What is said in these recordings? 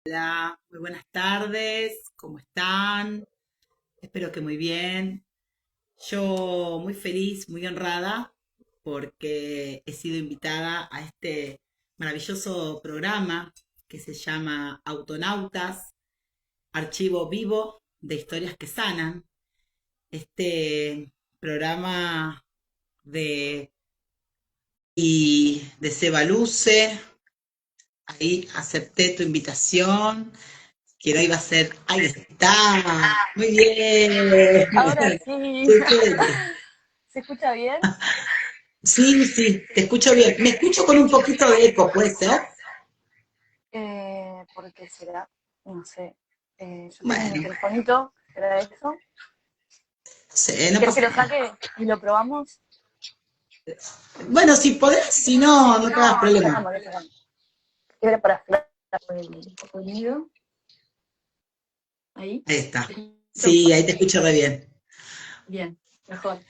Hola, muy buenas tardes, ¿cómo están? Espero que muy bien. Yo muy feliz, muy honrada porque he sido invitada a este maravilloso programa que se llama Autonautas, archivo vivo de historias que sanan. Este programa de de Seba Luce. Ahí acepté tu invitación. Que no iba a ser. Ahí está. Muy bien. Ahora sí. Qué genio. ¿Se escucha bien? Sí, sí, te escucho bien. Me escucho con un poquito de eco, ¿puede ser? ¿Por qué será? No sé. Yo tengo un Bueno, microfonito, ¿será eso? no ¿Quieres que pasa lo nada. saque y lo probamos? Bueno, si podés, si no, no te hagas No, lo problema. sacamos, lo sacamos. Era para aflojar el sonido. Ahí. Ahí está. ¿Se escucha Sí, mejor? ahí te escucho re bien. Bien, mejor.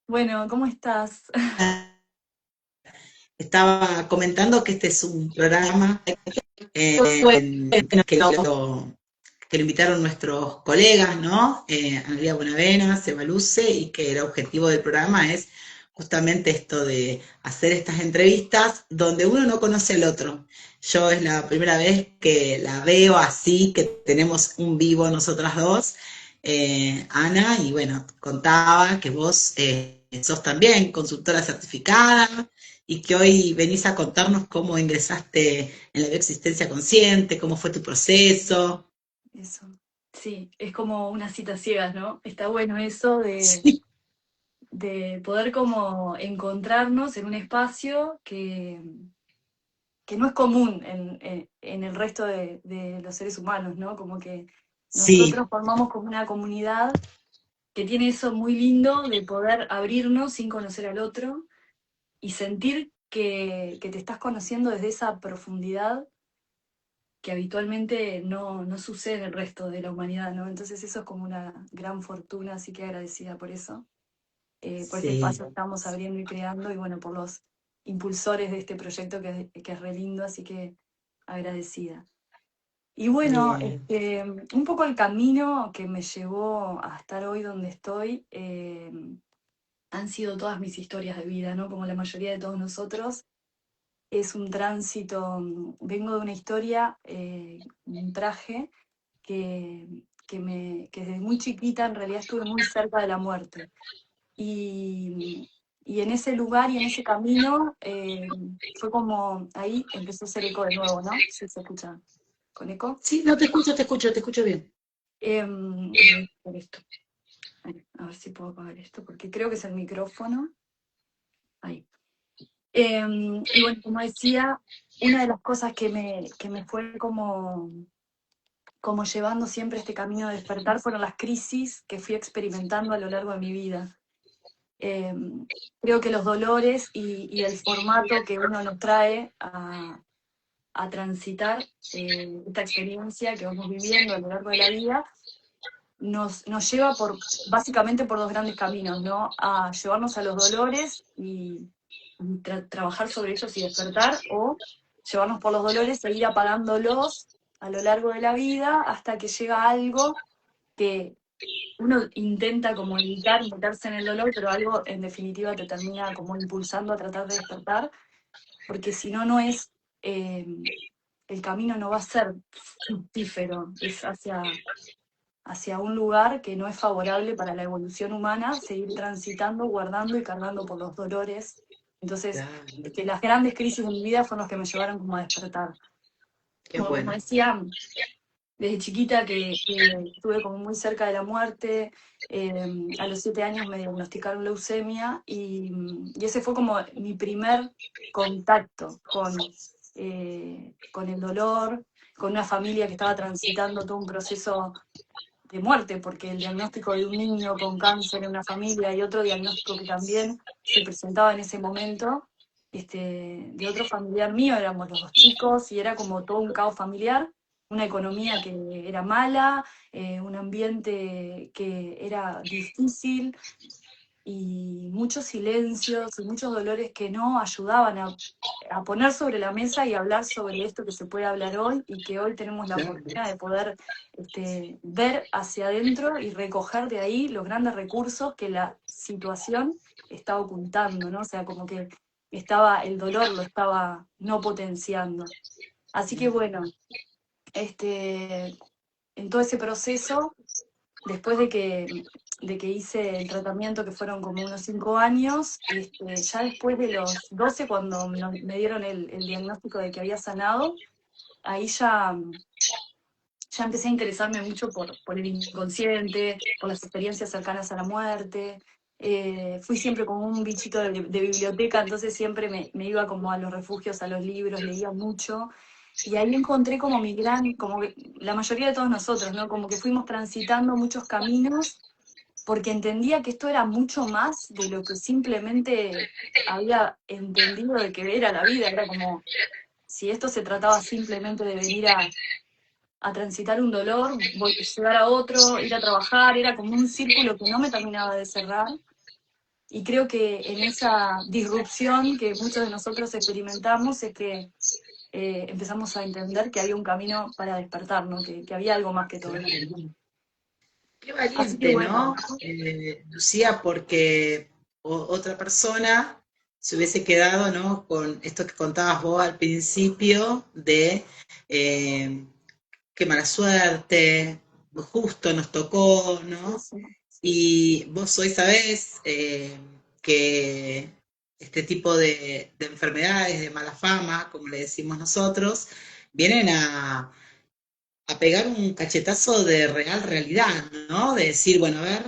Bueno, ¿cómo estás? Estaba comentando que este es un programa que lo invitaron nuestros colegas, ¿no? Analia Bonavena, Seba Luce, y que el objetivo del programa es justamente esto de hacer estas entrevistas donde uno no conoce al otro. Yo es la primera vez que la veo así, que tenemos un vivo nosotras dos, Ana, y bueno, contaba que vos sos también consultora certificada y que hoy venís a contarnos cómo ingresaste en la bioexistencia consciente, cómo fue tu proceso. Eso. Sí, es como unas citas ciegas, ¿no? Está bueno eso Sí, de poder como encontrarnos en un espacio que no es común en el resto de los seres humanos, ¿no? Como que nosotros sí, formamos como una comunidad que tiene eso muy lindo de poder abrirnos sin conocer al otro y sentir que te estás conociendo desde esa profundidad que habitualmente no sucede en el resto de la humanidad, ¿no? Entonces eso es como una gran fortuna, así que agradecida por eso, por este espacio que sí. estamos abriendo y creando, y bueno, por los impulsores de este proyecto que es re lindo, así que agradecida. Y bueno, Bien. un poco el camino que me llevó a estar hoy donde estoy, han sido todas mis historias de vida, ¿no? Como la mayoría de todos nosotros, es un tránsito, vengo de una historia, un traje que, que desde muy chiquita en realidad estuve muy cerca de la muerte. Y en ese lugar y en ese camino fue como ahí empezó a hacer eco de nuevo, ¿no? Sí, se escucha con eco. Sí, no te escucho, te escucho, te escucho bien. Voy a hacer esto. A ver si puedo apagar esto, porque creo que es el micrófono. Ahí. Y bueno, como decía, una de las cosas que me fue como llevando siempre este camino de despertar fueron las crisis que fui experimentando a lo largo de mi vida. Eh, Creo que los dolores y el formato que uno nos trae a transitar esta experiencia que vamos viviendo a lo largo de la vida nos lleva básicamente por dos grandes caminos, ¿no? A llevarnos a los dolores y trabajar sobre ellos y despertar, o llevarnos por los dolores e ir apagándolos a lo largo de la vida hasta que llega algo que uno intenta como evitar meterse en el dolor, pero algo en definitiva te termina como impulsando a tratar de despertar, porque si no, no es, eh, el camino no va a ser fructífero, es hacia un lugar que no es favorable para la evolución humana, seguir transitando, guardando y cargando por los dolores. Entonces, Claro, las grandes crisis de mi vida fueron los que me llevaron como a despertar. qué Bueno, como bueno. decía, desde chiquita que estuve como muy cerca de la muerte, a los 7 años me diagnosticaron leucemia y ese fue como mi primer contacto con el dolor, con una familia que estaba transitando todo un proceso de muerte, porque el diagnóstico de un niño con cáncer en una familia y otro diagnóstico que también se presentaba en ese momento, de otro familiar mío, éramos los dos chicos y era como todo un caos familiar, una economía que era mala, un ambiente que era difícil, y muchos silencios y muchos dolores que no ayudaban a poner sobre la mesa y hablar sobre esto que se puede hablar hoy y que hoy tenemos la Claro. oportunidad de poder ver hacia adentro y recoger de ahí los grandes recursos que la situación está ocultando, ¿no? O sea, como que el dolor lo estaba no potenciando. Así que bueno, en todo ese proceso, después de que hice el tratamiento, que fueron como unos 5 años, ya después de los 12, cuando me dieron el diagnóstico de que había sanado, ahí ya empecé a interesarme mucho por el inconsciente, por las experiencias cercanas a la muerte. Fui siempre como un bichito de biblioteca, entonces siempre me iba como a los refugios, a los libros, leía mucho. Y ahí encontré como como que la mayoría de todos nosotros, ¿no? Como que fuimos transitando muchos caminos porque entendía que esto era mucho más de lo que simplemente había entendido de que era la vida. Era como si esto se trataba simplemente de venir a transitar un dolor, llegar a otro, ir a trabajar, era como un círculo que no me terminaba de cerrar. Y creo que en esa disrupción que muchos de nosotros experimentamos es que empezamos a entender que había un camino para despertar, ¿no? Que había algo más que todo esto. Qué Así que valiente, bueno, ¿no? Lucía, porque otra persona se hubiese quedado, ¿no? Con esto que contabas vos al principio de eh, qué mala suerte, justo nos tocó, sí, ¿no? sí, Y vos hoy sabés que este tipo de enfermedades, de mala fama, como le decimos nosotros, vienen a pegar un cachetazo de real realidad, ¿no? De decir, bueno, a ver,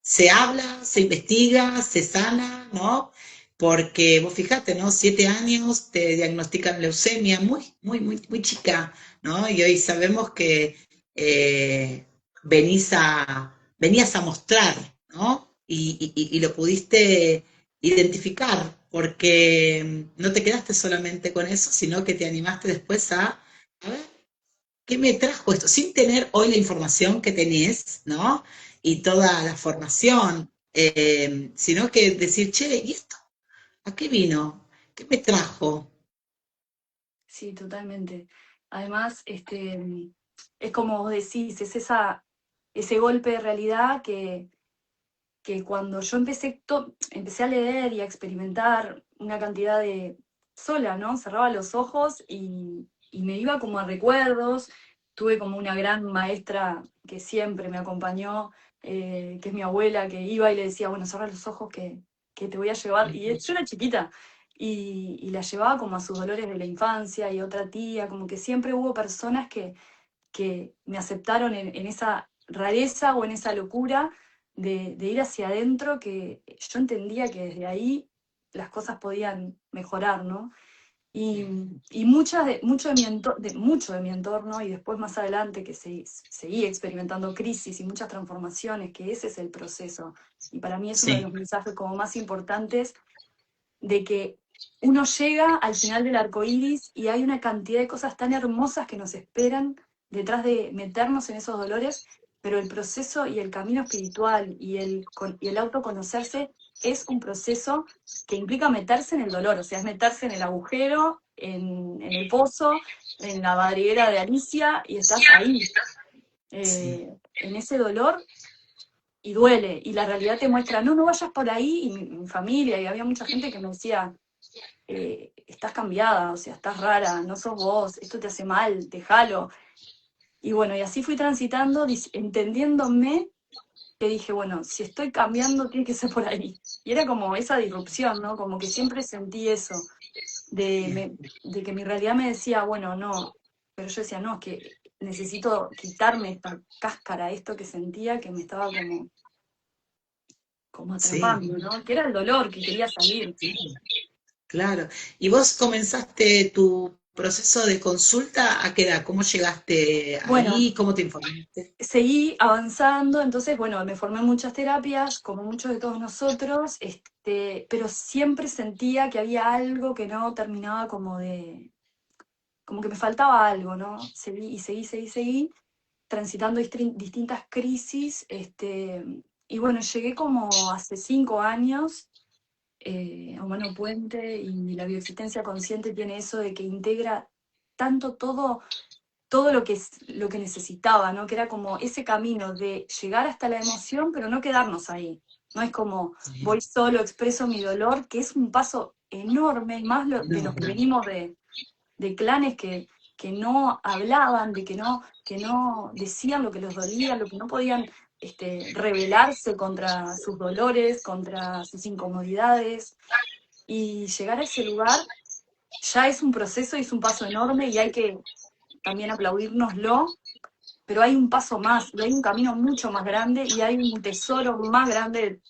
se habla, se investiga, se sana, ¿no? Porque vos fijate, ¿no? 7 años te diagnostican leucemia muy, muy, muy, muy chica, ¿no? Y hoy sabemos que eh, venías a mostrar, ¿no? Y lo pudiste identificar, porque no te quedaste solamente con eso, sino que te animaste después a ver, ¿qué me trajo esto? Sin tener hoy la información que tenés, ¿no? Y toda la formación, sino que decir, che, ¿y esto? ¿A qué vino? ¿Qué me trajo? sí, totalmente. Además, es como vos decís, es ese golpe de realidad que cuando yo empecé a leer y a experimentar una cantidad sola, ¿no? Cerraba los ojos y me iba como a recuerdos. Tuve como una gran maestra que siempre me acompañó, que es mi abuela, que iba y le decía, bueno, cerra los ojos que te voy a llevar. Y yo era chiquita y la llevaba como a sus dolores de la infancia y otra tía, como que siempre hubo personas que me aceptaron en esa rareza o en esa locura de ir hacia adentro, que yo entendía que desde ahí las cosas podían mejorar, ¿no? Y, y mucho de mi entorno, y después más adelante que seguí experimentando crisis y muchas transformaciones, que ese es el proceso. Y para mí es uno de Sí, los mensajes como más importantes de que uno llega al final del arco iris y hay una cantidad de cosas tan hermosas que nos esperan detrás de meternos en esos dolores, pero el proceso y el camino espiritual y el autoconocerse es un proceso que implica meterse en el dolor, o sea, es meterse en el agujero, en el pozo, en la madriguera de Alicia, y estás ahí, sí, en ese dolor, y duele, y la realidad te muestra, no, no vayas por ahí, y mi familia, y había mucha gente que me decía, estás cambiada, o sea, estás rara, no sos vos, esto te hace mal, déjalo. Y bueno, y así fui transitando, entendiéndome, que dije, bueno, si estoy cambiando, tiene que ser por ahí. Y era como esa disrupción, ¿no? Como que siempre sentí eso, de, bien, me- de que mi realidad me decía, bueno, no, pero yo decía, no, es que necesito quitarme esta cáscara, esto que sentía que me estaba como sí, atrapando, ¿no? Que era el dolor que quería salir. claro. ¿Y vos comenzaste tu proceso de consulta a qué edad? ¿Cómo llegaste Bueno, ahí? ¿Cómo te informaste? seguí avanzando, entonces, bueno, me formé en muchas terapias, como muchos de todos nosotros, pero siempre sentía que había algo que no terminaba como que me faltaba algo, ¿no? Seguí y seguí, seguí, seguí, transitando distintas crisis, y bueno, llegué como hace 5 años a Humano Puente, y la bioexistencia consciente tiene eso de que integra tanto todo lo que necesitaba, ¿no? Que era como ese camino de llegar hasta la emoción, pero no quedarnos ahí. No es como voy Sí, solo, expreso mi dolor, que es un paso enorme, y más de los que enorme. venimos de clanes que no hablaban, de que no decían lo que les dolía, lo que no podían rebelarse contra sus dolores, contra sus incomodidades. Y llegar a ese lugar ya es un proceso y es un paso enorme, y hay que también aplaudírnoslo, pero hay un paso más, y hay un camino mucho más grande, y hay un tesoro más grande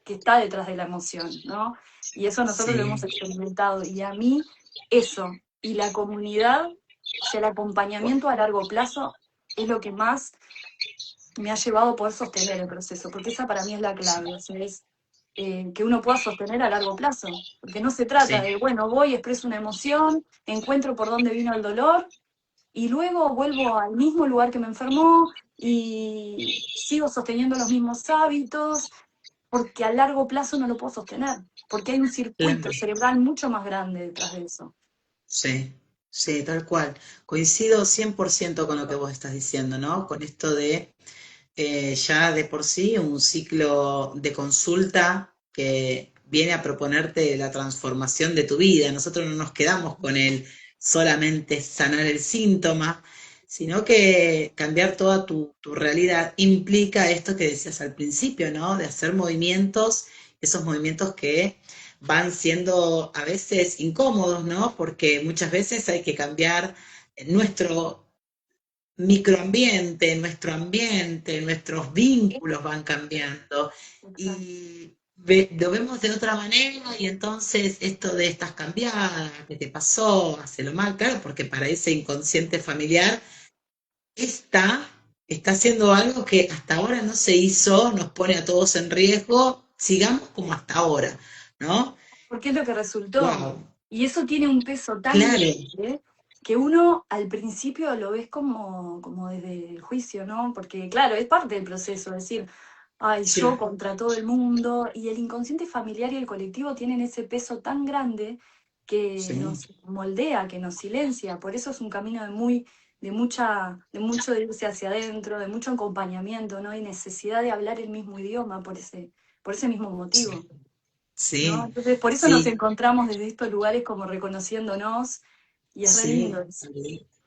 que está detrás de la emoción, ¿no? Y eso nosotros lo hemos Sí. experimentado. Y a mí, eso, y la comunidad, o sea, el acompañamiento a largo plazo, es lo que más me ha llevado a poder sostener el proceso, porque esa para mí es la clave, o sea, es que uno pueda sostener a largo plazo, porque no se trata Sí, de, bueno, voy, expreso una emoción, encuentro por dónde vino el dolor, y luego vuelvo al mismo lugar que me enfermó y sigo sosteniendo los mismos hábitos, porque a largo plazo no lo puedo sostener, porque hay un circuito claro. cerebral mucho más grande detrás de eso. Sí, sí, tal cual. Coincido 100% con lo que vos estás diciendo, ¿no? Con esto de ya de por sí un ciclo de consulta que viene a proponerte la transformación de tu vida. Nosotros no nos quedamos con el solamente sanar el síntoma, sino que cambiar toda tu realidad implica esto que decías al principio, ¿no? De hacer movimientos, esos movimientos que van siendo a veces incómodos, ¿no? Porque muchas veces hay que cambiar nuestro microambiente, nuestro ambiente, nuestros vínculos van cambiando Exacto. y lo vemos de otra manera y entonces esto de estas cambiadas, que te pasó, hacelo mal, claro, porque para ese inconsciente familiar está, está haciendo algo que hasta ahora no se hizo, nos pone a todos en riesgo, sigamos como hasta ahora, ¿no? Porque es lo que resultó. Wow, Y eso tiene un peso tan claro, grande que uno al principio lo ves como desde el juicio, ¿no? Porque claro, es parte del proceso, decir, ay, yo sí, contra todo el mundo, y el inconsciente familiar y el colectivo tienen ese peso tan grande que sí, nos moldea, que nos silencia. Por eso es un camino de mucho de irse hacia adentro, de mucho acompañamiento, ¿no? Y necesidad de hablar el mismo idioma por ese mismo motivo. sí, ¿No? sí, Entonces, por eso nos sí. encontramos desde estos lugares como reconociéndonos, y es re lindo Sí, eso.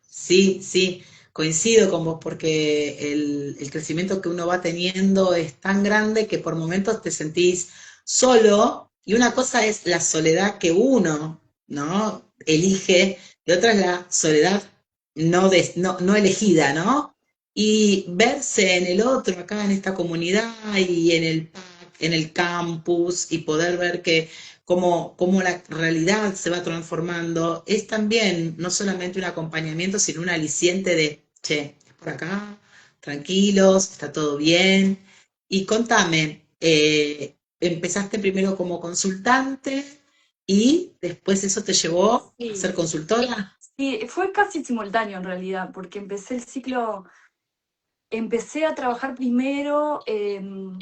sí, sí, coincido con vos porque el crecimiento que uno va teniendo es tan grande que por momentos te sentís solo y una cosa es la soledad que uno, ¿no? Elige y otra es la soledad no elegida, ¿no? Y verse en el otro, acá en esta comunidad y en el en el campus y poder ver que cómo la realidad se va transformando, es también no solamente un acompañamiento, sino un aliciente de, che, por acá, tranquilos, está todo bien. Y contame, empezaste primero como consultante y después eso te llevó a ser Sí, consultora. sí, fue casi simultáneo en realidad, porque empecé el ciclo, empecé a trabajar primero, en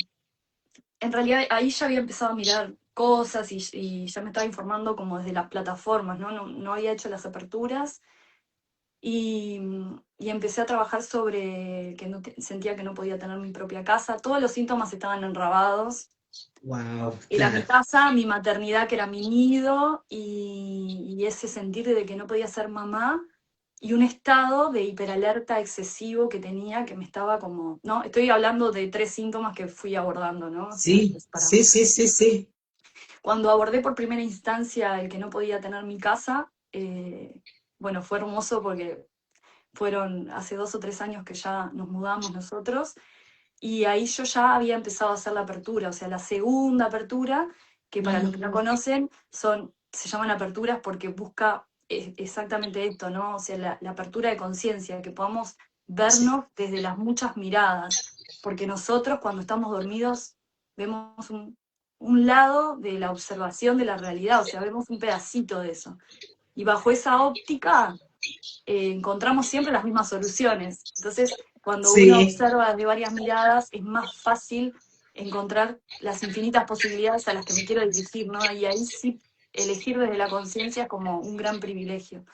realidad ahí ya había empezado a mirar cosas, y ya me estaba informando como desde las plataformas, ¿no? No había hecho las aperturas. Y, y empecé a trabajar sobre que sentía que no podía tener mi propia casa. Todos los síntomas estaban enrabados. Wow, Era mi claro. casa, mi maternidad, que era mi nido, y ese sentir de que no podía ser mamá, y un estado de hiperalerta excesivo que tenía, que me estaba como, ¿no? Estoy hablando de 3 síntomas que fui abordando, ¿no? O sea, Sí, es para... sí, sí, sí, sí. Cuando abordé por primera instancia el que no podía tener mi casa, bueno, fue hermoso porque fueron hace 2 o 3 años que ya nos mudamos nosotros, y ahí yo ya había empezado a hacer la apertura, o sea, la segunda apertura, que para los que no conocen, se llaman aperturas porque busca exactamente esto, ¿no? O sea, la apertura de conciencia, que podamos Sí, vernos desde las muchas miradas, porque nosotros cuando estamos dormidos vemos un lado de la observación de la realidad, o sea, vemos un pedacito de eso. Y bajo esa óptica encontramos siempre las mismas soluciones. Entonces, cuando uno sí, observa desde varias miradas, es más fácil encontrar las infinitas posibilidades a las que me quiero dirigir, ¿no? Y ahí sí elegir desde la conciencia es como un gran privilegio.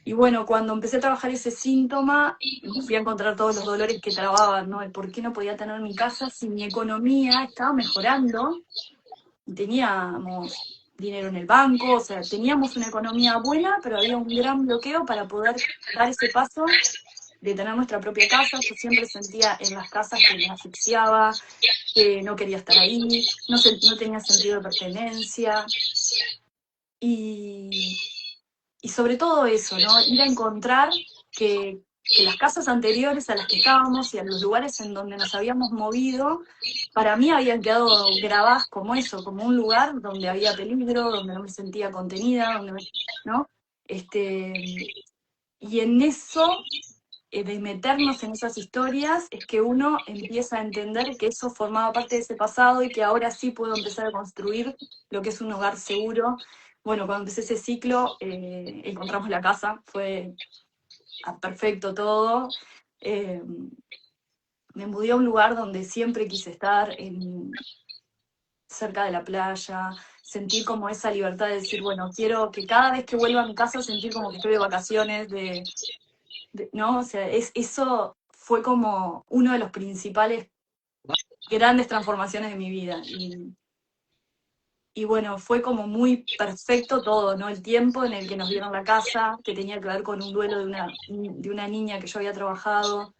Y bueno, cuando empecé a trabajar ese síntoma, me fui a encontrar todos los dolores que trababan, ¿no? El por qué no podía tener mi casa si mi economía estaba mejorando, teníamos dinero en el banco, o sea, teníamos una economía buena, pero había un gran bloqueo para poder dar ese paso de tener nuestra propia casa. Yo siempre sentía en las casas que me asfixiaba, que no quería estar ahí, no tenía sentido de pertenencia. Y sobre todo eso, ¿no? Ir a encontrar que las casas anteriores a las que estábamos y a los lugares en donde nos habíamos movido, para mí habían quedado grabadas como eso, como un lugar donde había peligro, donde no me sentía contenida, ¿no? Y en eso, de meternos en esas historias, es que uno empieza a entender que eso formaba parte de ese pasado y que ahora sí puedo empezar a construir lo que es un hogar seguro. Bueno, cuando empecé ese ciclo, encontramos la casa, fue perfecto todo. Eh, Me mudé a un lugar donde siempre quise estar, cerca de la playa, sentir como esa libertad de decir, bueno, quiero que cada vez que vuelva a mi casa sentir como que estoy de vacaciones, ¿no? O sea, eso fue como uno de los principales grandes transformaciones de mi vida. Y bueno, fue como muy perfecto todo, ¿no? El tiempo en el que nos dieron la casa, que tenía que ver con un duelo de una niña que yo había trabajado,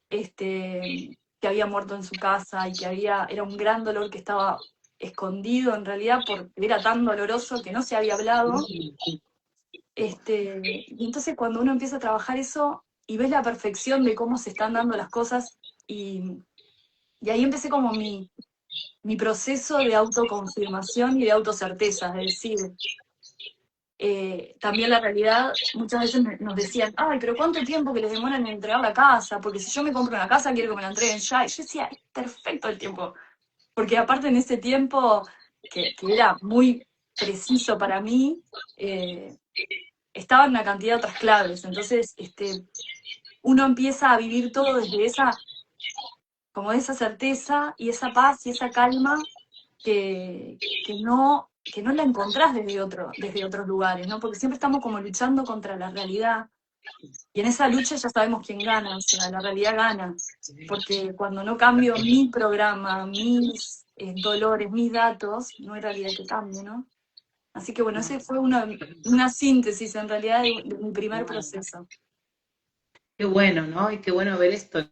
que había muerto en su casa y que era un gran dolor que estaba escondido en realidad porque era tan doloroso que no se había hablado. Y entonces cuando uno empieza a trabajar eso y ves la perfección de cómo se están dando las cosas, y ahí empecé como mi proceso de autoconfirmación y de autocerteza, es decir, también la realidad, muchas veces nos decían, ay, pero ¿cuánto tiempo que les demoran en entregar la casa? Porque si yo me compro una casa, quiero que me la entreguen ya. Y yo decía, es perfecto el tiempo. Porque aparte en ese tiempo, que era muy preciso para mí, estaban una cantidad de otras claves. Entonces, uno empieza a vivir todo desde como esa certeza y esa paz y esa calma que no la encontrás desde otros lugares, ¿no? Porque siempre estamos como luchando contra la realidad, y en esa lucha ya sabemos quién gana, o sea, la realidad gana, porque cuando no cambio mi programa, mis dolores, mis datos, no hay realidad que cambie, ¿no? Así que bueno, ese fue una síntesis en realidad de mi primer proceso. Qué bueno, ¿no? Y qué bueno ver esto.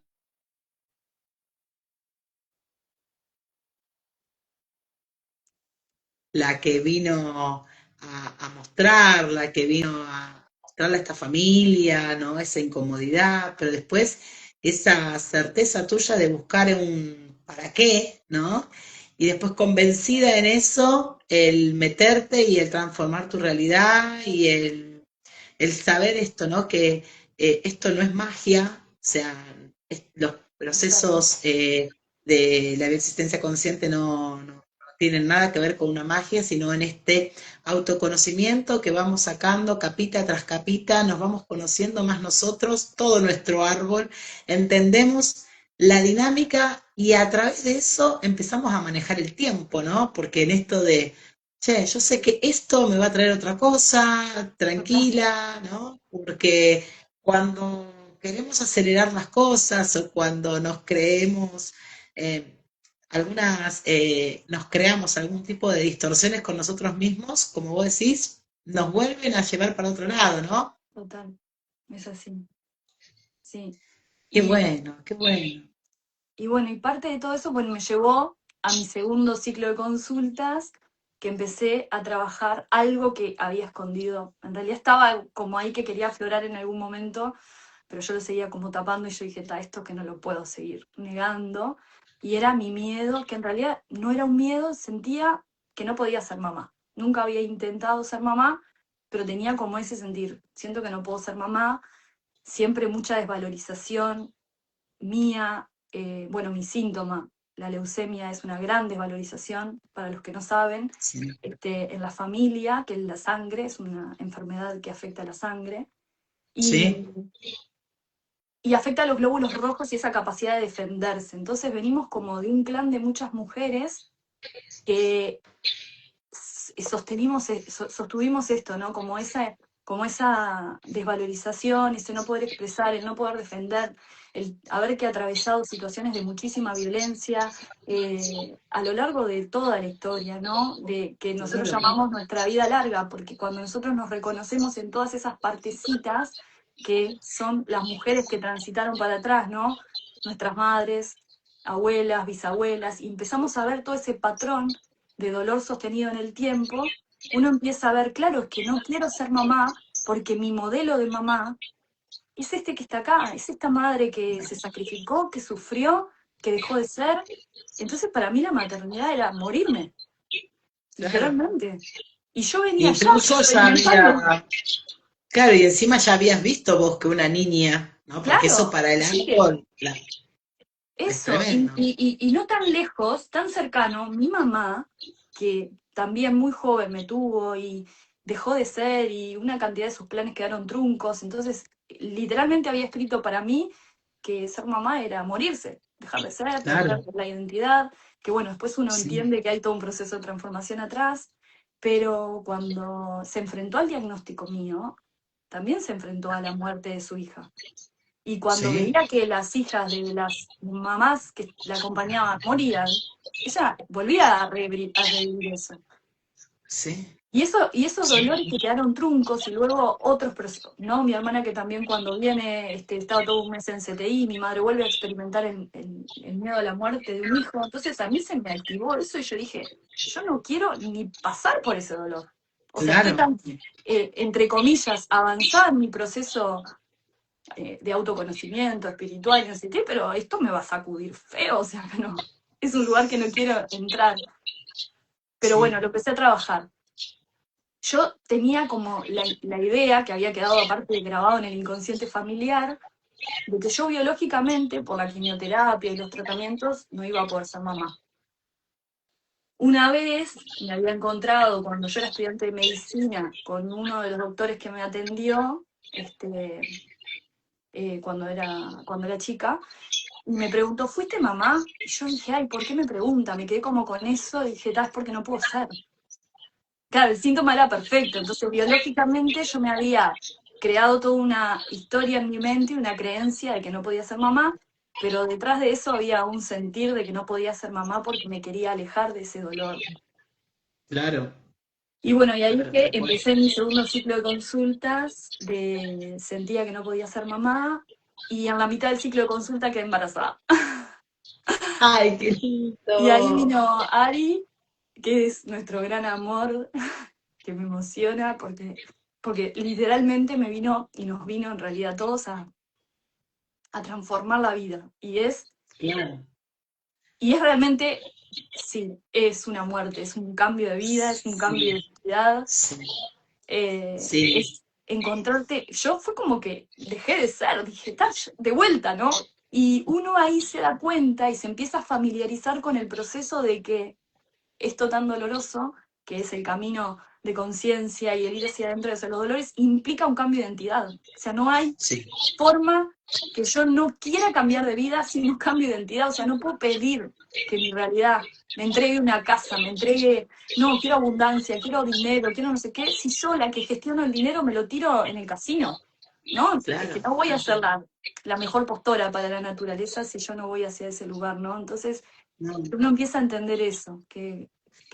La que vino a mostrar, la que vino a mostrarle a esta familia, ¿no? Esa incomodidad, pero después esa certeza tuya de buscar un para qué, ¿no? Y después convencida en eso, el meterte y el transformar tu realidad y el saber esto, ¿no? Que esto no es magia, o sea, los procesos de la existencia consciente no tienen nada que ver con una magia, sino en este autoconocimiento que vamos sacando capita tras capita, nos vamos conociendo más nosotros, todo nuestro árbol, entendemos la dinámica y a través de eso empezamos a manejar el tiempo, ¿no? Porque en esto de che, yo sé que esto me va a traer otra cosa, tranquila, ¿no? Porque cuando queremos acelerar las cosas o cuando nos creemos eh, nos creamos algún tipo de distorsiones con nosotros mismos, como vos decís, nos vuelven a llevar para otro lado, ¿no? Total, es así, sí. Qué Y, bueno, qué bueno. y bueno, y parte de todo eso, bueno, me llevó a mi segundo ciclo de consultas, que empecé a trabajar algo que había escondido. En realidad estaba como ahí que quería aflorar en algún momento, pero yo lo seguía como tapando y yo dije, esto que no lo puedo seguir negando. Y era mi miedo, que en realidad no era un miedo, sentía que no podía ser mamá. Nunca había intentado ser mamá, pero tenía como ese sentir, siento que no puedo ser mamá, siempre mucha desvalorización mía, bueno, mi síntoma, la leucemia es una gran desvalorización, para los que no saben, Sí. en la familia, que la sangre es una enfermedad que afecta a la sangre, y, ¿Sí? y afecta a los glóbulos rojos y esa capacidad de defenderse. Entonces venimos como de un clan de muchas mujeres que sostuvimos esto, ¿no? Como esa desvalorización, ese no poder expresar, el no poder defender, el haber que atravesado situaciones de muchísima violencia a lo largo de toda la historia, ¿no? De que nosotros Claro. llamamos nuestra vida larga, porque cuando nosotros nos reconocemos en todas esas partecitas que son las mujeres que transitaron para atrás, ¿no? Nuestras madres, abuelas, bisabuelas, y empezamos a ver todo ese patrón de dolor sostenido en el tiempo, uno empieza a ver, claro, es que no quiero ser mamá porque mi modelo de mamá es este que está acá, es esta madre que se sacrificó, que sufrió, que dejó de ser. Entonces para mí la maternidad era morirme, Claro. literalmente. Y yo venía ya Incluso ya experimentando. había, claro, y encima ya habías visto vos que una niña, ¿no? Porque eso Claro, para el sí que árbol es eso, tremendo. y no tan lejos, tan cercano, mi mamá, que también muy joven me tuvo y dejó de ser y una cantidad de sus planes quedaron truncos, entonces literalmente había escrito para mí que ser mamá era morirse, dejar de ser, perder Claro, la identidad, que bueno, después uno sí, entiende que hay todo un proceso de transformación atrás, pero cuando se enfrentó al diagnóstico mío, también se enfrentó a la muerte de su hija. Y cuando sí, veía que las hijas de las mamás que la acompañaban morían, ella volvía a revivir eso. sí, Y esos sí, dolores que quedaron truncos y luego otros procesos, ¿no? Mi hermana que también cuando viene, estaba todo un mes en CTI, mi madre vuelve a experimentar el miedo a la muerte de un hijo, entonces a mí se me activó eso y yo dije, yo no quiero ni pasar por ese dolor. O sea, estoy claro, tan, entre comillas, avanzada en mi proceso de autoconocimiento espiritual y no sé qué, pero esto me va a sacudir feo, o sea, que no, es un lugar que no quiero entrar. Pero bueno, sí, lo empecé a trabajar. Yo tenía como la idea, que había quedado aparte de grabado en el inconsciente familiar, de que yo biológicamente, por la quimioterapia y los tratamientos, no iba a poder ser mamá. Una vez me había encontrado, cuando yo era estudiante de medicina, con uno de los doctores que me atendió, cuando era chica, y me preguntó, ¿fuiste mamá? Y yo dije, ay, ¿por qué me pregunta? Me quedé como con eso y dije, tal, es porque no puedo ser. Claro, el síntoma era perfecto, entonces biológicamente yo me había creado toda una historia en mi mente, una creencia de que no podía ser mamá, pero detrás de eso había un sentir de que no podía ser mamá porque me quería alejar de ese dolor. claro, Y bueno, y ahí claro, que tal cual. empecé mi segundo ciclo de consultas, sentía que no podía ser mamá, y en la mitad del ciclo de consulta quedé embarazada. Ay, qué Y ahí lindo. vino Ari, que es nuestro gran amor, que me emociona porque literalmente me vino y nos vino en realidad a todos a transformar la vida. Claro, Y es realmente, sí, es una muerte, es un cambio de vida, es un cambio de sí, identidad, sí, sí, es encontrarte. Yo fue como que dejé de ser, dije, "Ta, de vuelta, ¿no?". Y uno ahí se da cuenta y se empieza a familiarizar con el proceso de que esto tan doloroso, que es el camino de conciencia y el ir hacia adentro de esos dolores, implica un cambio de identidad. O sea, no hay sí, forma que yo no quiera cambiar de vida sin un cambio de identidad. O sea, no puedo pedir que mi realidad me entregue una casa, me entregue, no, quiero abundancia, quiero dinero, quiero no sé qué, si yo la que gestiono el dinero me lo tiro en el casino. ¿No? Es que claro, no voy a tal ser cual. la mejor postora para la naturaleza si yo no voy hacia ese lugar, ¿no? Entonces, No. uno empieza a entender eso, que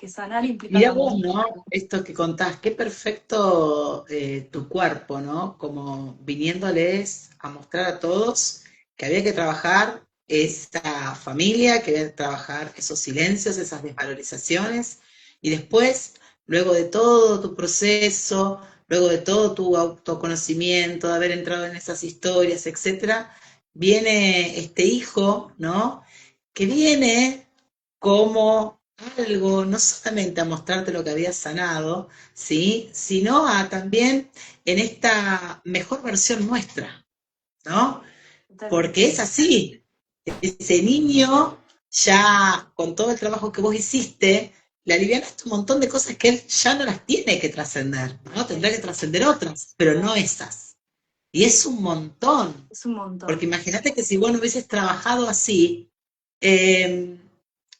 sanar implica Mirá cambiar. vos, ¿no? Esto que contás, qué perfecto tu cuerpo, ¿no? Como viniéndoles a mostrar a todos que había que trabajar esa familia, que había que trabajar esos silencios, esas desvalorizaciones, y después, luego de todo tu proceso, luego de todo tu autoconocimiento, de haber entrado en esas historias, etcétera, viene este hijo, ¿no? Que viene como algo, no solamente a mostrarte lo que habías sanado, ¿sí? Sino a también en esta mejor versión nuestra, ¿no? Totalmente. Porque es así, ese niño ya con todo el trabajo que vos hiciste, le alivianaste un montón de cosas que él ya no las tiene que trascender, ¿no? Tendrá que trascender otras, pero no esas. Y es un montón, Es un porque montón. imagínate que si vos no hubieses trabajado así, eh,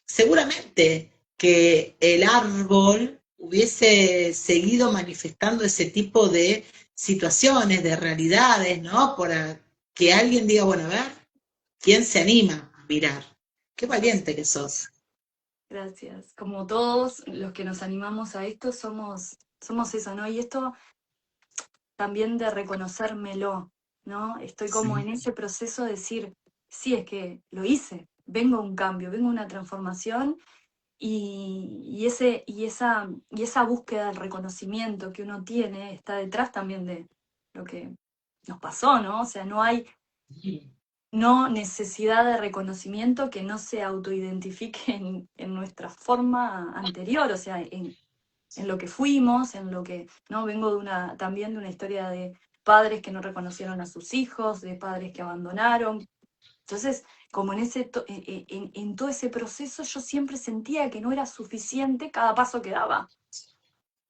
seguramente que el árbol hubiese seguido manifestando ese tipo de situaciones, de realidades, ¿no? Para que alguien diga, bueno, a ver, ¿quién se anima a mirar? Qué valiente que sos. Gracias. Como todos los que nos animamos a esto, somos eso, ¿no? Y esto también de reconocérmelo, ¿no? Estoy como en Sí. ese proceso de decir, sí, es que lo hice, vengo a un cambio, vengo a una transformación y esa búsqueda del reconocimiento que uno tiene está detrás también de lo que nos pasó, ¿no? O sea, no hay no necesidad de reconocimiento que no se autoidentifique en nuestra forma anterior, o sea, en lo que fuimos, en lo que, ¿no? Vengo también de una historia de padres que no reconocieron a sus hijos, de padres que abandonaron. Entonces, como en todo ese proceso, yo siempre sentía que no era suficiente cada paso que daba.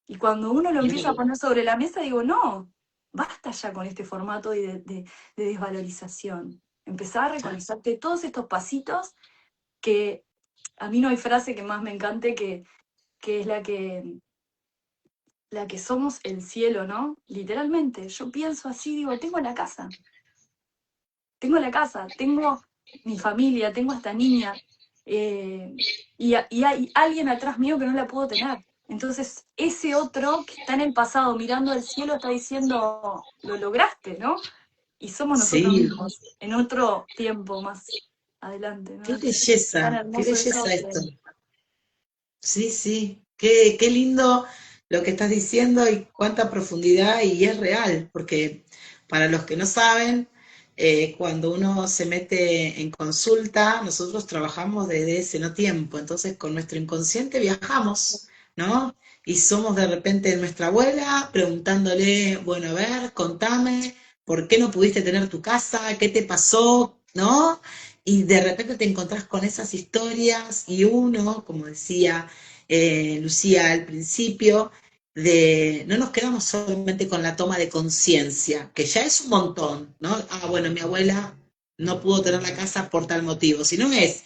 Y cuando uno lo empieza a Claro. poner sobre la mesa, digo, no, basta ya con este formato y de desvalorización. Empezar a reconocerte todos estos pasitos que a mí no hay frase que más me encante que es la que somos el cielo, ¿no? Literalmente, yo pienso así, digo, tengo mi familia, tengo a esta niña, eh, y hay alguien atrás mío que no la puedo tener. Entonces, ese otro que está en el pasado mirando al cielo está diciendo, lo lograste, ¿no? Y somos nosotros Sí, mismos, en otro tiempo más adelante, ¿no? Es tan qué hermoso eso belleza que... esto. Sí, sí, qué lindo lo que estás diciendo y cuánta profundidad y es real, porque para los que no saben, cuando uno se mete en consulta, nosotros trabajamos desde ese no tiempo, entonces con nuestro inconsciente viajamos, ¿no? Y somos de repente nuestra abuela preguntándole, bueno, a ver, contame, ¿por qué no pudiste tener tu casa? ¿Qué te pasó? ¿No? Y de repente te encontrás con esas historias y uno, como decía Lucía al principio, no nos quedamos solamente con la toma de conciencia, que ya es un montón, ¿no? Ah, bueno, mi abuela no pudo tener la casa por tal motivo, sino es,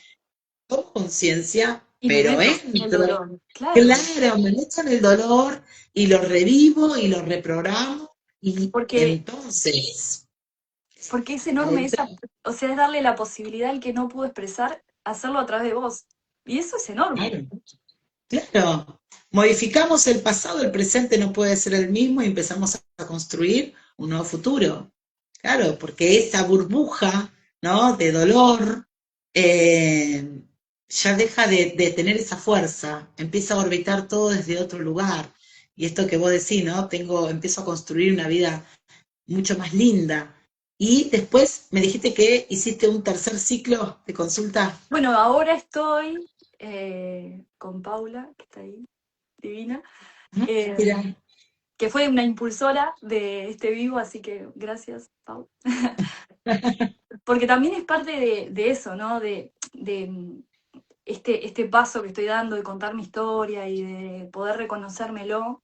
tomo conciencia, Y me pero meto en el entro, dolor, claro, claro, me meto en el dolor y lo revivo y lo reprogramo y porque, entonces, porque es enorme adentro, esa, o sea, es darle la posibilidad al que no pudo expresar, hacerlo a través de vos. Y eso es enorme. claro, claro, modificamos el pasado, el presente no puede ser el mismo y empezamos a construir un nuevo futuro. Claro, porque esa burbuja, ¿no? De dolor ya deja de tener esa fuerza, empieza a orbitar todo desde otro lugar. Y esto que vos decís, ¿no? Empiezo a construir una vida mucho más linda. Y después me dijiste que hiciste un tercer ciclo de consulta. Bueno, ahora estoy con Paula, que está ahí, divina, eh, Mira, que fue una impulsora de este vivo, así que gracias, Pau. Porque también es parte de eso, ¿no? De este paso que estoy dando de contar mi historia y de poder reconocérmelo,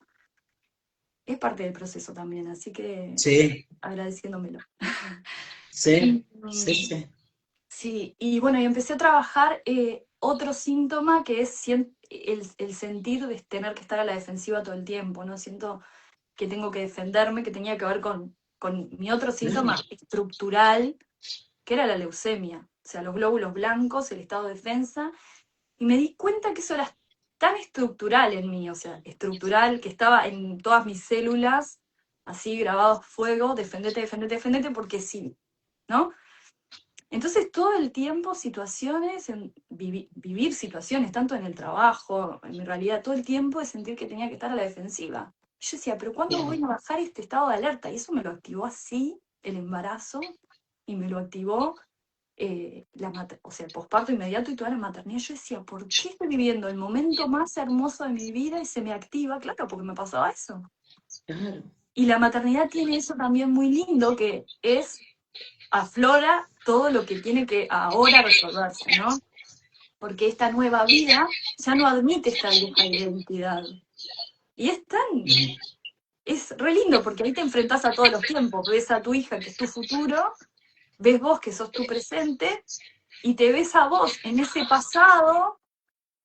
es parte del proceso también, así que sí, agradeciéndomelo. sí, Y, sí, sí. sí, y bueno, y empecé a trabajar otro síntoma que es el sentir de tener que estar a la defensiva todo el tiempo, ¿no? Siento que tengo que defenderme, que tenía que ver con mi otro Claro, síntoma estructural, que era la leucemia, o sea, los glóbulos blancos, el estado de defensa, y me di cuenta que eso era tan estructural en mí, o sea, estructural, que estaba en todas mis células, así grabados a fuego, defendete, defendete, defendete, porque sí, ¿no? Entonces todo el tiempo situaciones, vivir situaciones, tanto en el trabajo, en mi realidad, todo el tiempo de sentir que tenía que estar a la defensiva. Yo decía, pero ¿cuándo claro. voy a bajar este estado de alerta? Y eso me lo activó así el embarazo y me lo activó o sea, el posparto inmediato y toda la maternidad. Yo decía, ¿por qué estoy viviendo el momento más hermoso de mi vida y se me activa? Claro, porque me pasaba eso. Claro. Y la maternidad tiene eso también muy lindo, que es aflora todo lo que tiene que ahora resolverse, ¿no? Porque esta nueva vida ya no admite esta vieja identidad. Y es re lindo porque ahí te enfrentás a todos los tiempos, ves a tu hija que es tu futuro, ves vos que sos tu presente y te ves a vos en ese pasado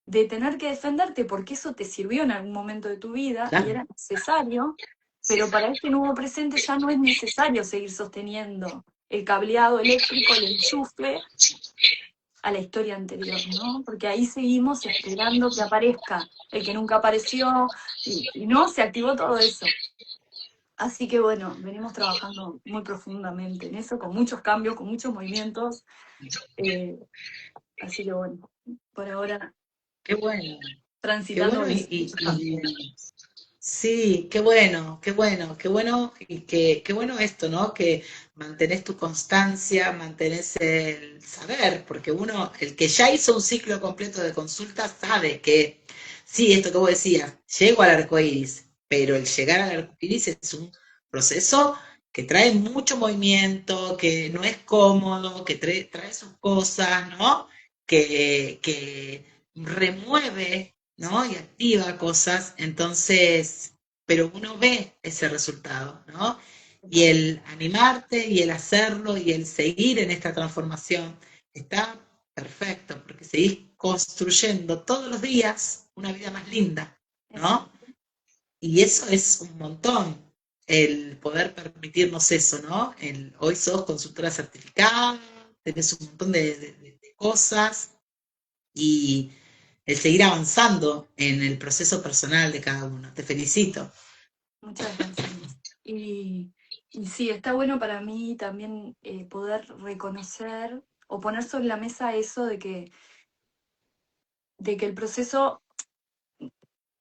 de tener que defenderte porque eso te sirvió en algún momento de tu vida y Claro, era necesario, pero para este nuevo presente ya no es necesario seguir sosteniendo el cableado eléctrico, el enchufe a la historia anterior, ¿no? Porque ahí seguimos esperando que aparezca el que nunca apareció y no se activó todo eso. Así que bueno, venimos trabajando muy profundamente en eso, con muchos cambios, con muchos movimientos. Así que bueno, por ahora qué bueno, qué transitando bueno eso. sí, qué bueno, qué bueno, qué bueno, y qué bueno esto, ¿no? Que mantenés tu constancia, mantenés el saber, porque uno, el que ya hizo un ciclo completo de consultas, sabe que, sí, esto que vos decías, llego al arco iris, pero el llegar al arco iris es un proceso que trae mucho movimiento, que no es cómodo, que trae sus cosas, ¿no? Que remueve, ¿no? Y activa cosas, entonces, pero uno ve ese resultado, ¿no? Y el animarte y el hacerlo y el seguir en esta transformación está perfecto, porque seguís construyendo todos los días una vida más linda, ¿no? Exacto. Y eso es un montón, el poder permitirnos eso, ¿no? Hoy sos consultora certificada, tenés un montón de cosas y el seguir avanzando en el proceso personal de cada uno. Te felicito. Muchas gracias. Y sí, está bueno para mí también poder reconocer o poner sobre la mesa eso de que el proceso,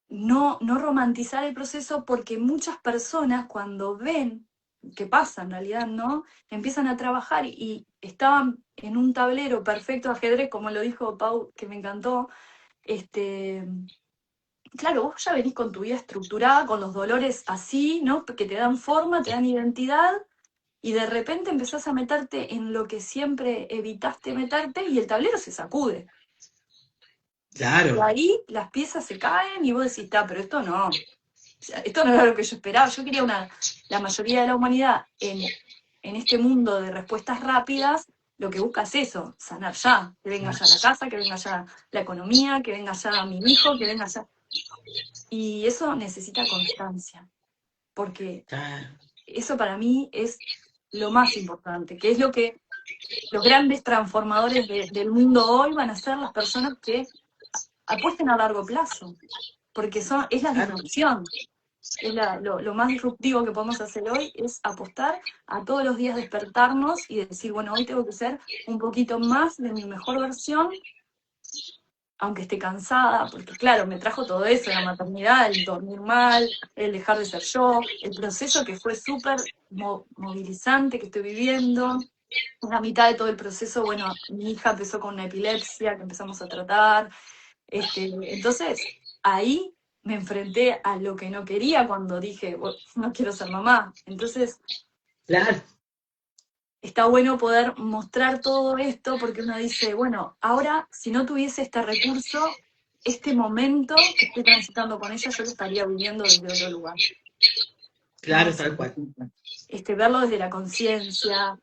no romantizar el proceso porque muchas personas cuando ven qué pasa en realidad, ¿no? Empiezan a trabajar y estaban en un tablero perfecto de ajedrez, como lo dijo Pau, que me encantó, este, claro, vos ya venís con tu vida estructurada, con los dolores así, ¿no? Que te dan forma, te dan identidad, y de repente empezás a meterte en lo que siempre evitaste meterte y el tablero se sacude. Y Claro, ahí las piezas se caen y vos decís, pero esto no. O sea, esto no era lo que yo esperaba. Yo quería la mayoría de la humanidad en este mundo de respuestas rápidas, lo que busca es eso, sanar ya. Que venga ya la casa, que venga ya la economía, que venga ya mi hijo, que venga ya. Y eso necesita constancia, porque claro, eso para mí es lo más importante, que es lo que los grandes transformadores del mundo hoy van a ser las personas que apuesten a largo plazo, porque es la claro. disrupción. Lo más disruptivo que podemos hacer hoy es apostar a todos los días despertarnos y decir, bueno, hoy tengo que ser un poquito más de mi mejor versión, aunque esté cansada, porque claro, me trajo todo eso, la maternidad, el dormir mal, el dejar de ser yo, el proceso que fue súper movilizante que estoy viviendo. En la mitad de todo el proceso, bueno, mi hija empezó con una epilepsia que empezamos a tratar. Entonces, ahí me enfrenté a lo que no quería cuando dije, "Bueno, no quiero ser mamá". Entonces, Claro, está bueno poder mostrar todo esto porque uno dice, bueno, ahora si no tuviese este recurso, este momento que estoy transitando con ella, yo lo estaría viviendo desde otro lugar, ¿no? claro, tal cual. Verlo desde la conciencia,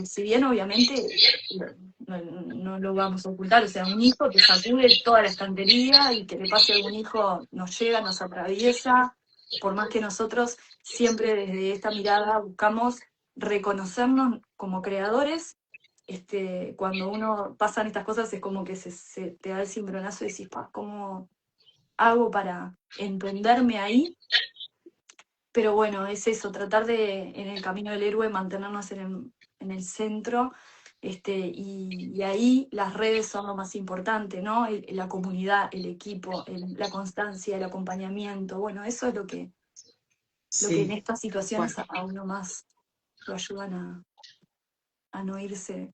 si bien obviamente no lo vamos a ocultar, o sea, un hijo te sacude toda la estantería y que le pase a algún hijo nos llega, nos atraviesa, por más que nosotros siempre desde esta mirada buscamos reconocernos como creadores. Cuando uno pasan estas cosas es como que se te da el cimbronazo y decís, ¿cómo hago para entenderme ahí? Pero bueno, es eso, tratar en el camino del héroe, mantenernos en el centro, y ahí las redes son lo más importante, ¿no? La comunidad, el equipo, la constancia, el acompañamiento, bueno, eso es lo que en Sí, estas tal cual. situaciones a uno más lo ayudan a no irse,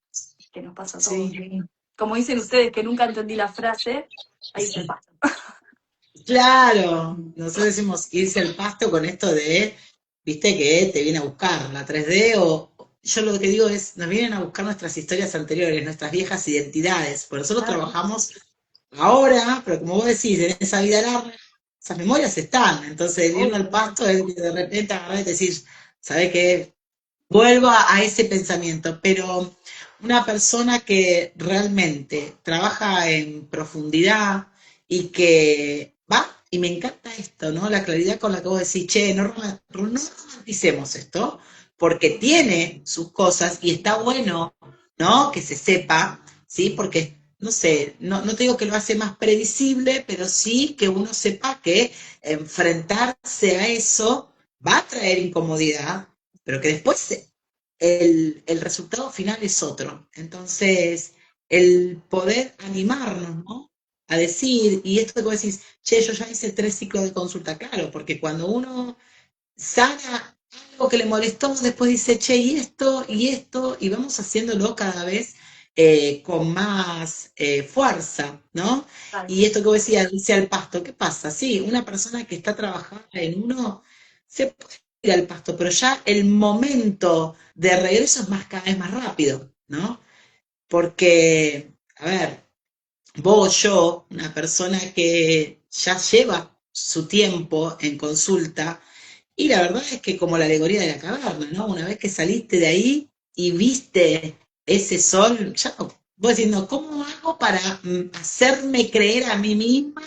que nos pasa a todos. Sí, Como dicen ustedes, que nunca entendí la frase, ahí se pasa. claro. Nosotros decimos irse al pasto con esto de, viste, que te viene a buscar la 3D o yo lo que digo es, nos vienen a buscar nuestras historias anteriores, nuestras viejas identidades. Por nosotros Claro, trabajamos ahora, pero como vos decís, en esa vida larga, esas memorias están. Entonces, el irme al Obvio. pasto es de repente agarrar y decir, ¿sabes qué? Vuelvo a ese pensamiento, pero una persona que realmente trabaja en profundidad y que va, y me encanta esto, ¿no? La claridad con la que vos decís, che, no romanticemos esto, porque tiene sus cosas y está bueno, ¿no? Que se sepa, ¿sí? Porque, no sé, no te digo que lo hace más previsible, pero sí que uno sepa que enfrentarse a eso va a traer incomodidad, pero que después el resultado final es otro. Entonces, el poder animarnos, ¿no? A decir, y esto que vos decís, che, yo ya hice 3 ciclos de consulta, claro, porque cuando uno sana algo que le molestó, después dice, che, y esto, y vamos haciéndolo cada vez con más fuerza, ¿no? Tal Y esto que vos decías, dice al pasto, ¿qué pasa? Sí, una persona que está trabajando en uno se puede ir al pasto, pero ya el momento de regreso es más cada vez más rápido, ¿no? Porque, a ver, vos, yo, una persona que ya lleva su tiempo en consulta, y la verdad es que como la alegoría de la caverna, ¿no? Una vez que saliste de ahí y viste ese sol, ya no, vos diciendo, ¿cómo hago para hacerme creer a mí misma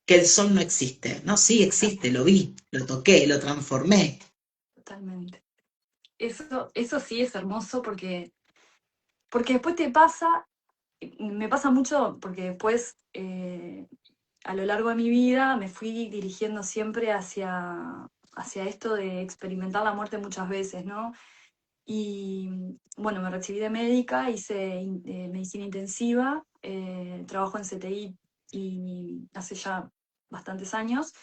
que el sol no existe? No, sí existe, lo vi, lo toqué, lo transformé. totalmente. Eso sí es hermoso porque después te pasa, me pasa mucho porque después a lo largo de mi vida me fui dirigiendo siempre hacia esto de experimentar la muerte muchas veces, ¿no? Y bueno, me recibí de médica, hice medicina intensiva, trabajo en CTI y hace ya bastantes años,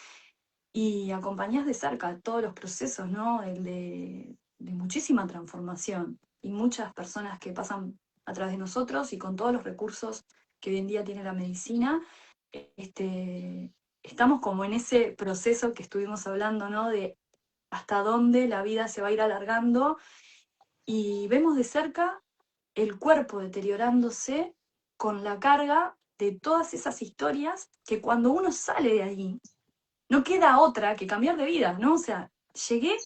y acompañás de cerca todos los procesos, ¿no? El de muchísima transformación y muchas personas que pasan a través de nosotros y con todos los recursos que hoy en día tiene la medicina, este, estamos como en ese proceso que estuvimos hablando, ¿no? De hasta dónde la vida se va a ir alargando y vemos de cerca el cuerpo deteriorándose con la carga de todas esas historias que cuando uno sale de ahí, no queda otra que cambiar de vida, ¿no? O sea, llegué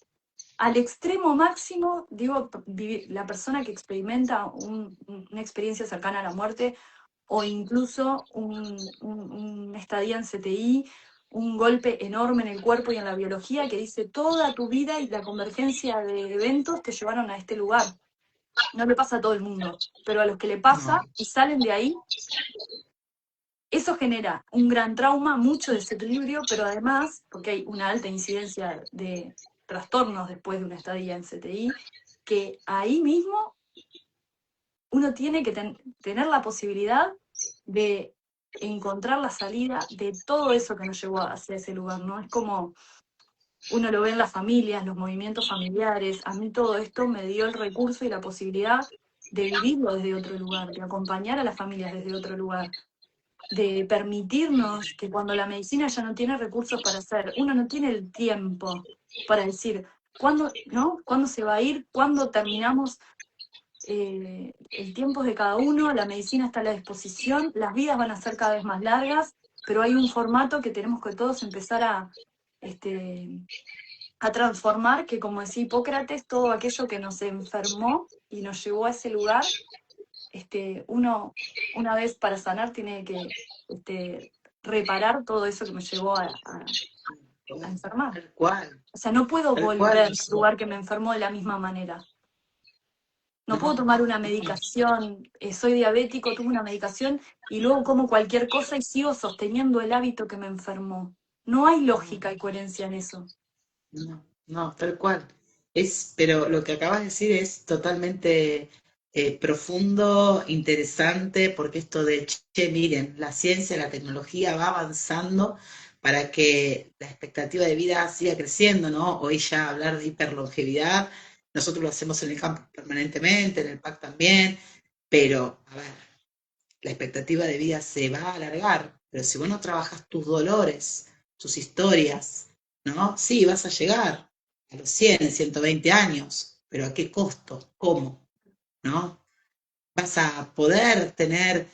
al extremo máximo, digo, la persona que experimenta una experiencia cercana a la muerte o incluso una estadía en CTI, un golpe enorme en el cuerpo y en la biología que dice toda tu vida y la convergencia de eventos te llevaron a este lugar. No le pasa a todo el mundo, pero a los que le No, pasa y salen de ahí, eso genera un gran trauma, mucho desequilibrio, pero además, porque hay una alta incidencia de trastornos después de una estadía en CTI, que ahí mismo uno tiene que tener la posibilidad de encontrar la salida de todo eso que nos llevó hacia ese lugar, ¿no? Es como uno lo ve en las familias, los movimientos familiares, a mí todo esto me dio el recurso y la posibilidad de vivirlo desde otro lugar, de acompañar a las familias desde otro lugar, de permitirnos que cuando la medicina ya no tiene recursos para hacer, uno no tiene el tiempo para decir, ¿cuándo, no? ¿Cuándo se va a ir? ¿Cuándo terminamos? El tiempo es de cada uno, la medicina está a la disposición, las vidas van a ser cada vez más largas, pero hay un formato que tenemos que todos empezar este, a transformar, que como decía Hipócrates, todo aquello que nos enfermó y nos llevó a ese lugar, uno una vez para sanar tiene que reparar todo eso que me llevó a enfermar. tal cual, O sea, no puedo tal cual. volver al lugar que me enfermó de la misma manera. No puedo No, tomar una no, medicación, soy diabético, tomo una medicación y luego como cualquier cosa y sigo sosteniendo el hábito que me enfermó. No hay no. lógica y coherencia en eso. No, no, tal cual. Pero lo que acabas de decir es totalmente profundo, interesante, porque esto de, che, miren, la ciencia, la tecnología va avanzando para que la expectativa de vida siga creciendo, ¿no? Hoy ya hablar de hiperlongevidad, nosotros lo hacemos en el campo permanentemente, en el PAC también, pero, a ver, la expectativa de vida se va a alargar, pero si vos no trabajas tus dolores, tus historias, ¿no? Sí, vas a llegar a los 100, 120 años, pero ¿a qué costo? ¿Cómo? ¿No? ¿Vas a poder tener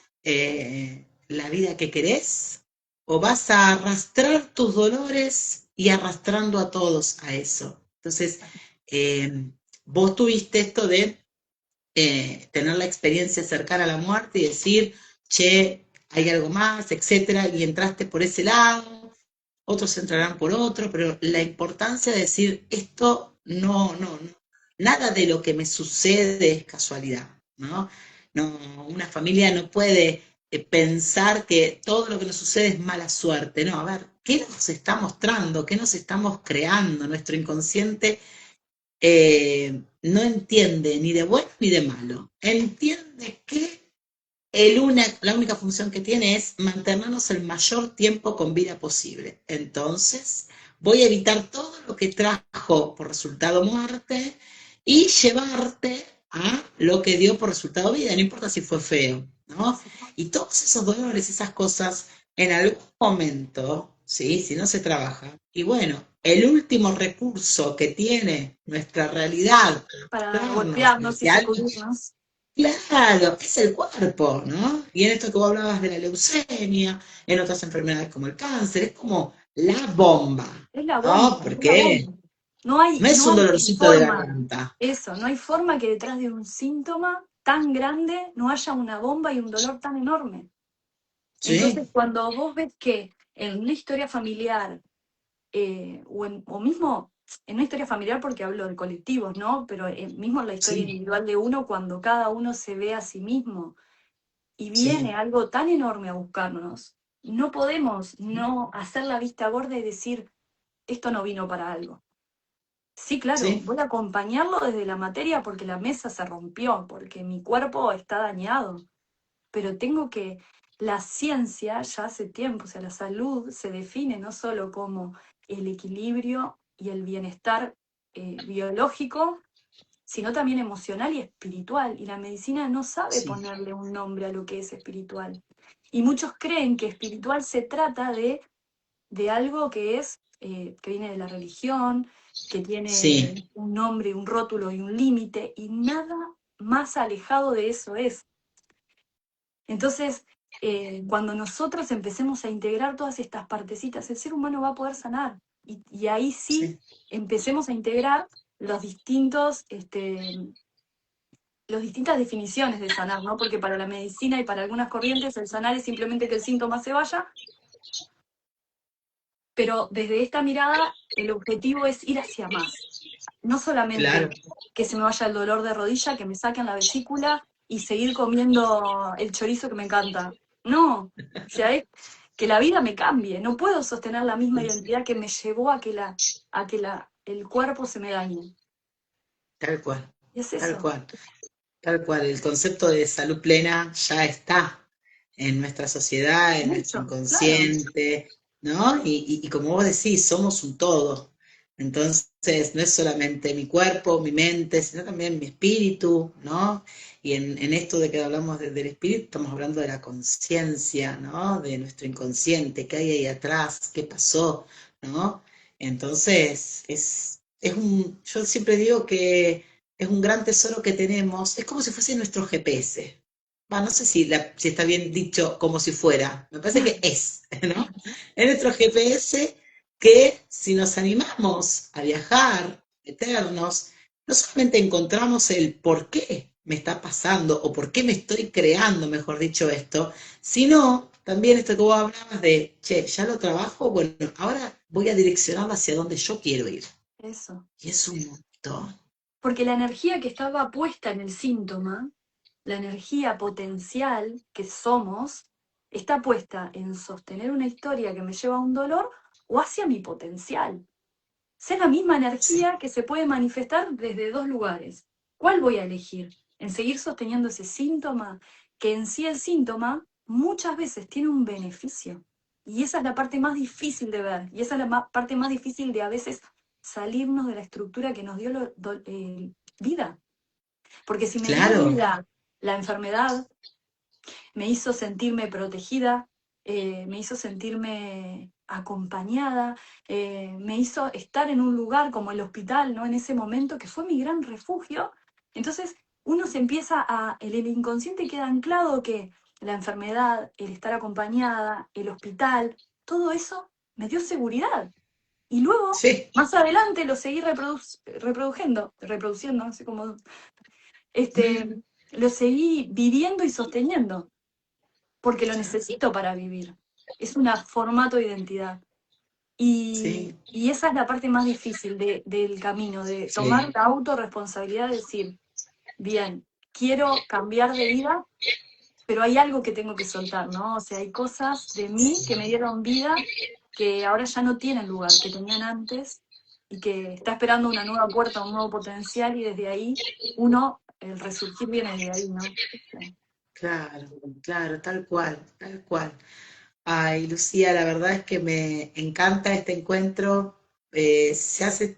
la vida que querés? o vas a arrastrar tus dolores y arrastrando a todos a eso. Entonces, vos tuviste esto de tener la experiencia cercana a la muerte y decir, che, hay algo más, etcétera, y entraste por ese lado, otros entrarán por otro, pero la importancia de decir, esto no, nada de lo que me sucede es casualidad, ¿no? No, una familia no puede pensar que todo lo que nos sucede es mala suerte, no, a ver, ¿qué nos está mostrando? ¿Qué nos estamos creando? Nuestro inconsciente no entiende ni de bueno ni de malo, entiende que la única función que tiene es mantenernos el mayor tiempo con vida posible. Entonces, voy a evitar todo lo que trajo por resultado muerte y llevarte a lo que dio por resultado vida, no importa si fue feo, ¿no? Y todos esos dolores, esas cosas, en algún momento, ¿sí? Si no se trabaja, y bueno, el último recurso que tiene nuestra realidad Para para mostrarnos golpearnos y que algo. sacudirnos. Claro, es el cuerpo, ¿no? Y en esto que vos hablabas de la leucemia, en otras enfermedades como el cáncer, es como la bomba, Es la bomba, ¿no? es la bomba. Porque No no es un hay dolorcito de forma, garganta, eso, no hay forma que detrás de un síntoma tan grande no haya una bomba y un dolor tan enorme. Entonces, ¿sí? cuando vos ves que en una historia familiar, o mismo en una historia familiar porque hablo de colectivos, ¿no? Pero mismo en la historia Sí, individual de uno, cuando cada uno se ve a sí mismo y viene sí, algo tan enorme a buscarnos, no podemos no hacer la vista gorda y decir, esto no vino para algo. Sí, claro, sí, voy a acompañarlo desde la materia porque la mesa se rompió, porque mi cuerpo está dañado, pero tengo que, la ciencia ya hace tiempo, o sea, la salud se define no solo como el equilibrio y el bienestar biológico, sino también emocional y espiritual, y la medicina no sabe sí, ponerle un nombre a lo que es espiritual. Y muchos creen que espiritual se trata de algo que es, que viene de la religión, que sí, tiene un nombre, un rótulo y un límite, y nada más alejado de eso es. Entonces, cuando nosotros empecemos a integrar todas estas partecitas, el ser humano va a poder sanar. Y ahí sí sí, empecemos a integrar los distintos, las distintas definiciones de sanar, ¿no? Porque para la medicina y para algunas corrientes el sanar es simplemente que el síntoma se vaya, pero desde esta mirada el objetivo es ir hacia más. No claro, solamente que se me vaya el dolor de rodilla, que me saquen la vesícula y seguir comiendo el chorizo que me encanta. No, o sea, es que la vida me cambie. No puedo sostener la misma identidad que me llevó a que el cuerpo se me dañe. tal cual, Y es tal eso. cual, tal cual. El concepto de salud plena ya está en nuestra sociedad, en nuestro Mucho, claro. inconsciente, ¿no? Y como vos decís, somos un todo. Entonces, no es solamente mi cuerpo, mi mente, sino también mi espíritu, ¿no? Y en esto de que hablamos del espíritu, estamos hablando de la conciencia, ¿no? De nuestro inconsciente, qué hay ahí atrás, qué pasó, ¿no? Entonces, yo siempre digo que es un gran tesoro que tenemos, es como si fuese nuestro GPS. No sé si está bien dicho como si fuera, me parece que es, ¿no? Es nuestro GPS que si nos animamos a viajar, meternos, no solamente encontramos el por qué me está pasando o por qué me estoy creando, mejor dicho, esto, sino también esto que vos hablabas de, che, ya lo trabajo, bueno, ahora voy a direccionarlo hacia donde yo quiero ir. Eso. Y es un montón. Porque la energía que estaba puesta en el síntoma, la energía potencial que somos, está puesta en sostener una historia que me lleva a un dolor o hacia mi potencial. Es la misma Sí, energía que se puede manifestar desde dos lugares. ¿Cuál voy a elegir? ¿En seguir sosteniendo ese síntoma? Que en sí el síntoma muchas veces tiene un beneficio. Y esa es la parte más difícil de ver. Y esa es la parte más difícil de a veces salirnos de la estructura que nos dio vida. Porque si me dio claro, vida la enfermedad, me hizo sentirme protegida, me hizo sentirme acompañada, me hizo estar en un lugar como el hospital, ¿no? En ese momento que fue mi gran refugio. Entonces uno se empieza el inconsciente queda anclado que la enfermedad, el estar acompañada, el hospital, todo eso me dio seguridad. Y luego, Sí, más adelante, lo seguí reproduciendo, no sé cómo, lo seguí viviendo y sosteniendo, porque lo necesito para vivir. Es un formato de identidad. sí, Y esa es la parte más difícil del camino, de tomar sí, la autorresponsabilidad de decir, bien, quiero cambiar de vida, pero hay algo que tengo que soltar, ¿no? O sea, hay cosas de mí que me dieron vida que ahora ya no tienen lugar, que tenían antes, y que está esperando una nueva puerta, un nuevo potencial, y desde ahí el resurgir viene de ahí, ¿no? claro, claro, tal cual, tal cual. Ay, Lucía, la verdad es que me encanta este encuentro.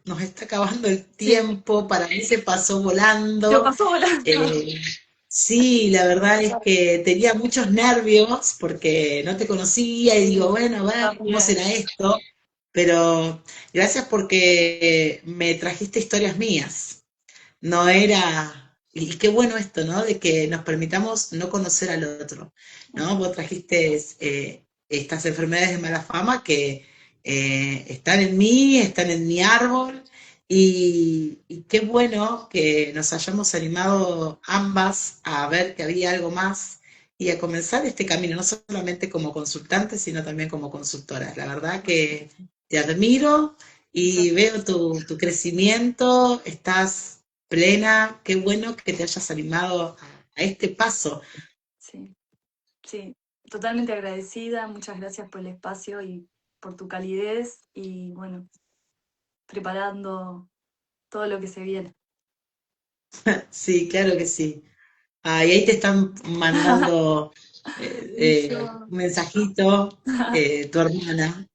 Nos está acabando el Sí, tiempo, para mí se pasó se volando. pasó volando. Eh, sí, la verdad es que tenía muchos nervios porque no te conocía y digo, Sí, bueno, a ver, ¿cómo también. será esto? Pero gracias porque me trajiste historias mías. No era, y qué bueno esto, ¿no? De que nos permitamos no conocer al otro, ¿no? Vos trajiste estas enfermedades de mala fama que están en mí, están en mi árbol, y qué bueno que nos hayamos animado ambas a ver que había algo más y a comenzar este camino, no solamente como consultantes, sino también como consultoras. La verdad Por que supuesto. te admiro Muchas y veo gracias. tu crecimiento, estás plena, qué bueno que te hayas animado a este paso. Sí, sí, totalmente agradecida. Muchas gracias por el espacio y por tu calidez y bueno, preparando todo lo que se viene. Sí, claro que sí. Ah, y ahí te están mandando Y yo, un mensajito, tu hermana.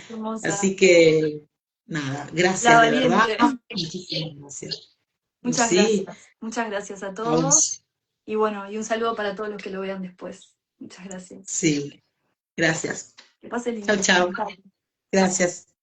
hermosa, Así que, nada, la gracias de verdad. valiente. Muchísimas gracias. Muchas Sí, gracias. Muchas gracias a a todos. vos. Y bueno, y un saludo para todos los que lo vean después. Muchas gracias. Sí, gracias. Que pasen Chao, lindo. chao. Chao. Gracias.